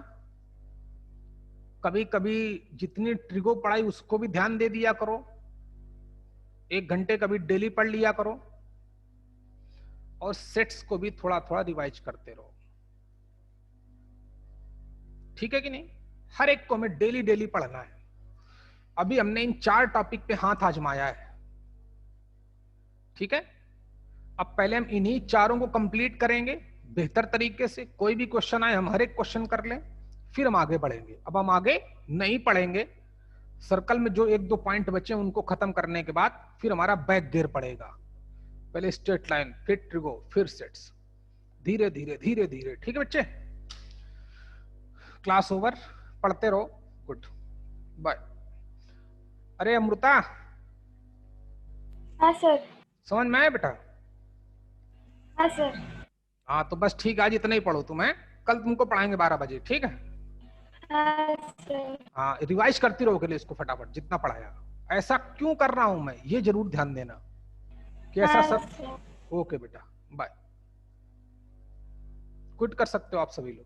कभी कभी जितनी ट्रिगो पढ़ाई उसको भी ध्यान दे दिया करो, 1 घंटे कभी डेली पढ़ लिया करो, और सेट्स को भी थोड़ा थोड़ा रिवाइज करते रहो, ठीक है कि नहीं। हर एक को हमें डेली डेली पढ़ना है। अभी हमने इन 4 टॉपिक पे हाथ आजमाया है, ठीक है। अब पहले हम इन्हीं चारों को कंप्लीट करेंगे बेहतर तरीके से। कोई भी क्वेश्चन आए हम हर एक क्वेश्चन कर लें, फिर हम आगे बढ़ेंगे। अब हम आगे नहीं पढ़ेंगे, सर्कल में जो 1-2 पॉइंट बचे उनको खत्म करने के बाद फिर हमारा बैक गियर पड़ेगा। पहले स्ट्रेट लाइन, फिर ट्रिगो, फिर सेट्स, धीरे धीरे धीरे धीरे, ठीक है बच्चे। क्लास ओवर, पढ़ते रहो, गुड बाय। अरे अमृता, हाँ सर। समझ में आया बेटा? हाँ सर। हाँ तो बस ठीक है, आज इतना ही पढ़ो तुम, है कल तुमको पढ़ाएंगे 12 बजे, ठीक है। हाँ सर। हाँ रिवाइज करती रहो के लिए इसको फटाफट, जितना पढ़ाया। ऐसा क्यों कर रहा हूं मैं, ये जरूर ध्यान देना कि ऐसा हाँ सब। सर। ओके बेटा, बाय। क्विट कर सकते हो आप सभी लोग।